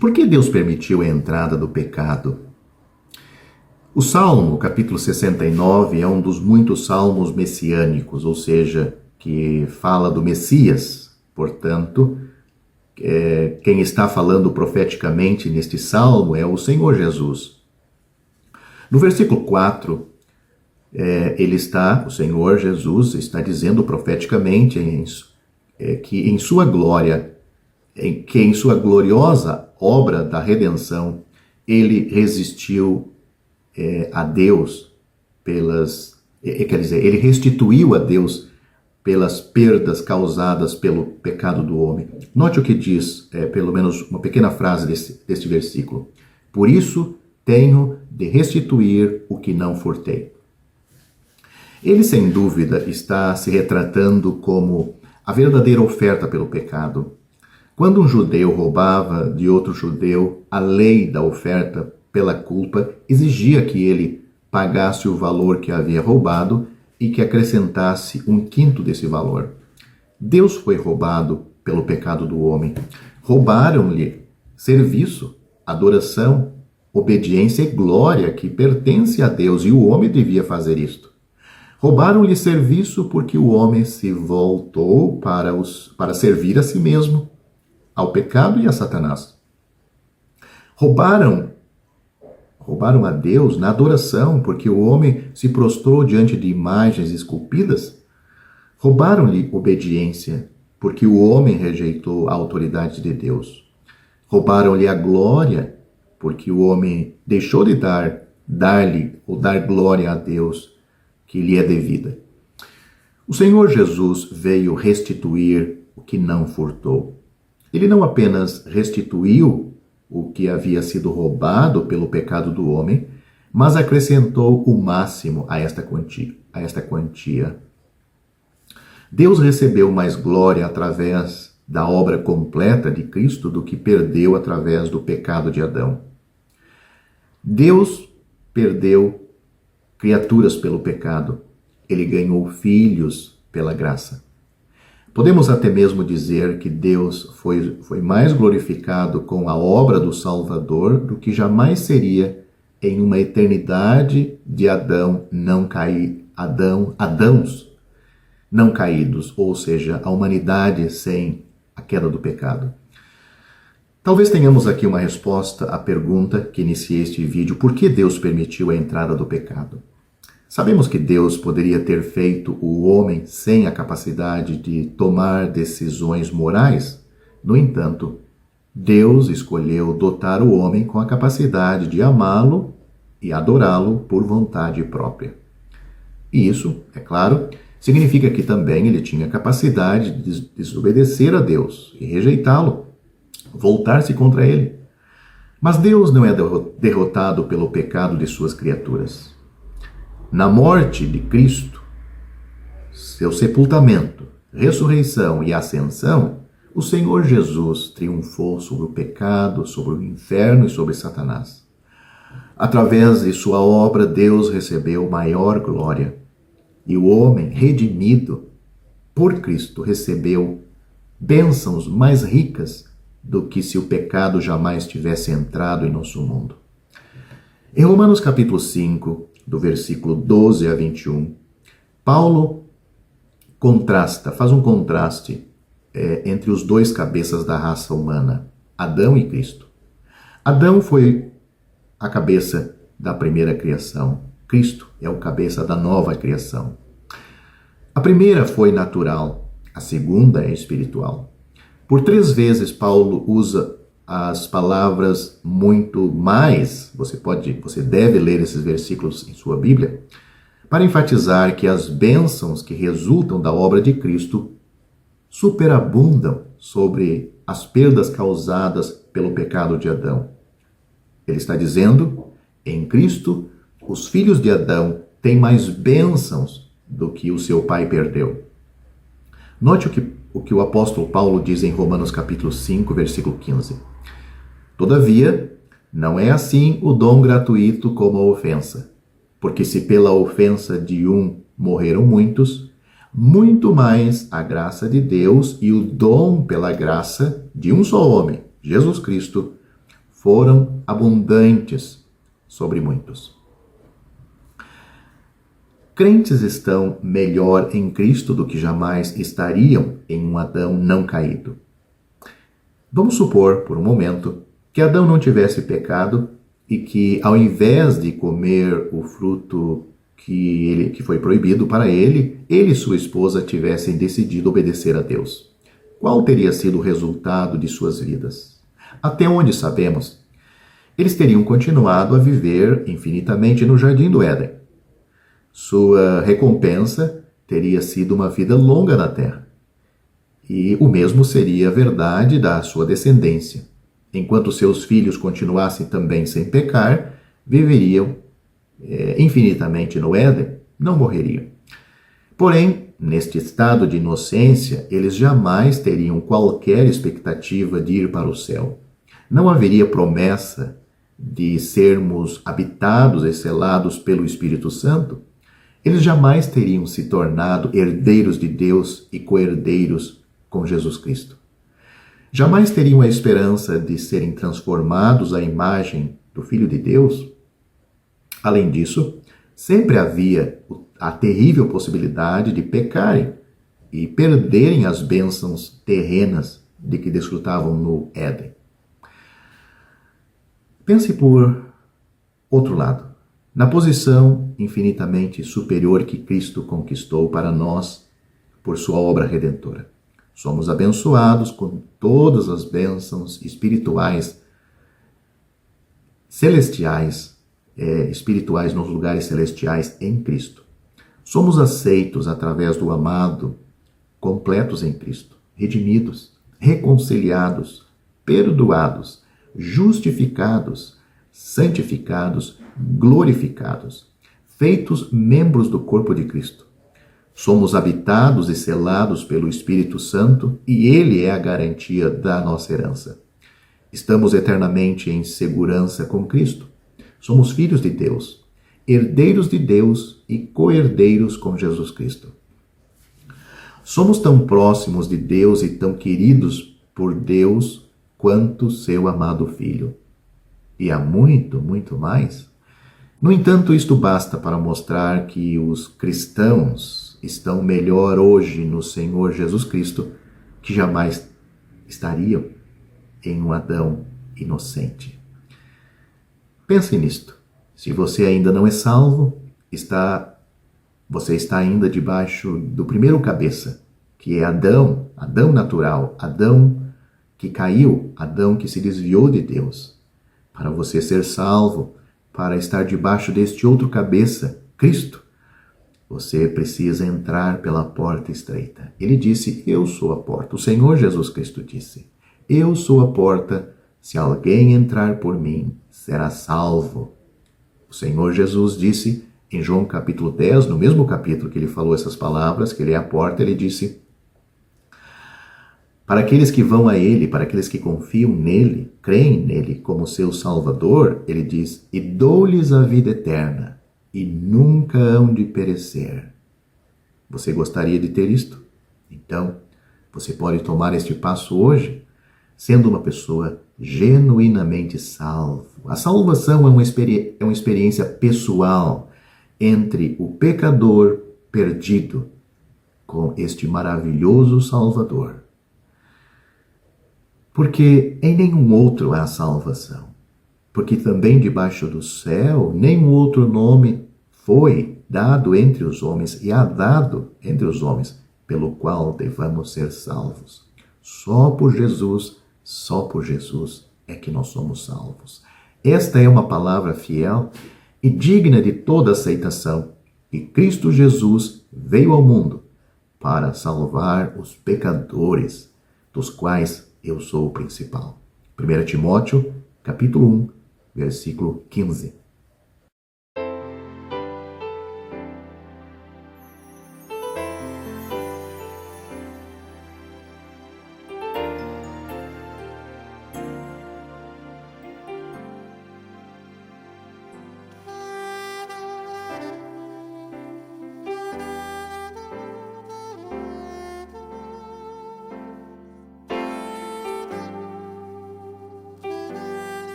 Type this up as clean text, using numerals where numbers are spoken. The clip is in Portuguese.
Por que Deus permitiu a entrada do pecado? O Salmo, capítulo 69, é um dos muitos salmos messiânicos, ou seja, que fala do Messias. Portanto, quem está falando profeticamente neste salmo é o Senhor Jesus. No versículo 4, o Senhor Jesus está dizendo profeticamente que em sua glória, em sua gloriosa obra da redenção, ele resistiu a Deus ele restituiu a Deus pelas perdas causadas pelo pecado do homem. Note o que diz, pelo menos uma pequena frase deste versículo. Por isso tenho de restituir o que não furtei. Ele, sem dúvida, está se retratando como a verdadeira oferta pelo pecado. Quando um judeu roubava de outro judeu, a lei da oferta pela culpa exigia que ele pagasse o valor que havia roubado e que acrescentasse 1/5 desse valor. Deus foi roubado pelo pecado do homem. Roubaram-lhe serviço, adoração, obediência e glória que pertence a Deus, e o homem devia fazer isto. Roubaram-lhe serviço porque o homem se voltou para servir a si mesmo, ao pecado e a Satanás. Roubaram a Deus na adoração, porque o homem se prostrou diante de imagens esculpidas. Roubaram-lhe obediência, porque o homem rejeitou a autoridade de Deus. Roubaram-lhe a glória, porque o homem deixou de dar glória a Deus que lhe é devida. O Senhor Jesus veio restituir o que não furtou. Ele não apenas restituiu o que havia sido roubado pelo pecado do homem, mas acrescentou o máximo a esta quantia. Deus recebeu mais glória através da obra completa de Cristo do que perdeu através do pecado de Adão. Deus perdeu criaturas pelo pecado. Ele ganhou filhos pela graça. Podemos até mesmo dizer que Deus foi mais glorificado com a obra do Salvador do que jamais seria em uma eternidade de adãos não caídos, ou seja, a humanidade sem a queda do pecado. Talvez tenhamos aqui uma resposta à pergunta que iniciei este vídeo: por que Deus permitiu a entrada do pecado? Sabemos que Deus poderia ter feito o homem sem a capacidade de tomar decisões morais. No entanto, Deus escolheu dotar o homem com a capacidade de amá-lo e adorá-lo por vontade própria. E isso, é claro, significa que também ele tinha a capacidade de desobedecer a Deus e rejeitá-lo, voltar-se contra ele. Mas Deus não é derrotado pelo pecado de suas criaturas. Na morte de Cristo, seu sepultamento, ressurreição e ascensão, o Senhor Jesus triunfou sobre o pecado, sobre o inferno e sobre Satanás. Através de sua obra, Deus recebeu maior glória, e o homem redimido por Cristo recebeu bênçãos mais ricas do que se o pecado jamais tivesse entrado em nosso mundo. Em Romanos capítulo 5, do versículo 12 a 21, Paulo faz um contraste entre os dois cabeças da raça humana, Adão e Cristo. Adão foi a cabeça da primeira criação. Cristo é o cabeça da nova criação. A primeira foi natural, a segunda é espiritual. Por 3 vezes Paulo usa as palavras muito mais, você deve ler esses versículos em sua Bíblia, para enfatizar que as bênçãos que resultam da obra de Cristo superabundam sobre as perdas causadas pelo pecado de Adão. Ele está dizendo, em Cristo, os filhos de Adão têm mais bênçãos do que o seu pai perdeu. Note o que o apóstolo Paulo diz em Romanos capítulo 5, versículo 15. Todavia, não é assim o dom gratuito como a ofensa. Porque se pela ofensa de um morreram muitos, muito mais a graça de Deus e o dom pela graça de um só homem, Jesus Cristo, foram abundantes sobre muitos. Crentes estão melhor em Cristo do que jamais estariam em um Adão não caído. Vamos supor, por um momento, que Adão não tivesse pecado e que, ao invés de comer o fruto que foi proibido para ele e sua esposa tivessem decidido obedecer a Deus. Qual teria sido o resultado de suas vidas? Até onde sabemos, eles teriam continuado a viver infinitamente no Jardim do Éden. Sua recompensa teria sido uma vida longa na terra. E o mesmo seria verdade da sua descendência. Enquanto seus filhos continuassem também sem pecar, viveriam infinitamente no Éden, não morreriam. Porém, neste estado de inocência, eles jamais teriam qualquer expectativa de ir para o céu. Não haveria promessa de sermos habitados e selados pelo Espírito Santo. Eles jamais teriam se tornado herdeiros de Deus e co-herdeiros com Jesus Cristo. Jamais teriam a esperança de serem transformados à imagem do Filho de Deus. Além disso, sempre havia a terrível possibilidade de pecarem e perderem as bênçãos terrenas de que desfrutavam no Éden. Pense por outro lado, na posição infinitamente superior que Cristo conquistou para nós por sua obra redentora. Somos abençoados com todas as bênçãos espirituais, celestiais, espirituais nos lugares celestiais em Cristo. Somos aceitos através do amado, completos em Cristo, redimidos, reconciliados, perdoados, justificados, santificados, glorificados, feitos membros do corpo de Cristo. Somos habitados e selados pelo Espírito Santo e Ele é a garantia da nossa herança. Estamos eternamente em segurança com Cristo. Somos filhos de Deus, herdeiros de Deus e co-herdeiros com Jesus Cristo. Somos tão próximos de Deus e tão queridos por Deus quanto seu amado Filho. E há muito, muito mais. No entanto, isto basta para mostrar que os cristãos estão melhor hoje no Senhor Jesus Cristo que jamais estariam em um Adão inocente. Pense nisto. Se você ainda não é salvo, você está ainda debaixo do primeiro cabeça, que é Adão, Adão natural, Adão que caiu, Adão que se desviou de Deus. Para você ser salvo, para estar debaixo deste outro cabeça, Cristo, você precisa entrar pela porta estreita. Ele disse, eu sou a porta. O Senhor Jesus Cristo disse, eu sou a porta, se alguém entrar por mim, será salvo. O Senhor Jesus disse em João capítulo 10, no mesmo capítulo que ele falou essas palavras, que ele é a porta, ele disse, para aqueles que vão a ele, para aqueles que confiam nele, creem nele como seu Salvador, ele diz, e dou-lhes a vida eterna, e nunca hão de perecer. Você gostaria de ter isto? Então, você pode tomar este passo hoje, sendo uma pessoa genuinamente salvo. A salvação é uma experiência pessoal entre o pecador perdido com este maravilhoso Salvador. Porque em nenhum outro há salvação. Porque também debaixo do céu nenhum outro nome foi dado entre os homens e há dado entre os homens pelo qual devamos ser salvos. Só por Jesus é que nós somos salvos. Esta é uma palavra fiel e digna de toda aceitação. E Cristo Jesus veio ao mundo para salvar os pecadores, dos quais eu sou o principal. 1 Timóteo, capítulo 1, versículo 15.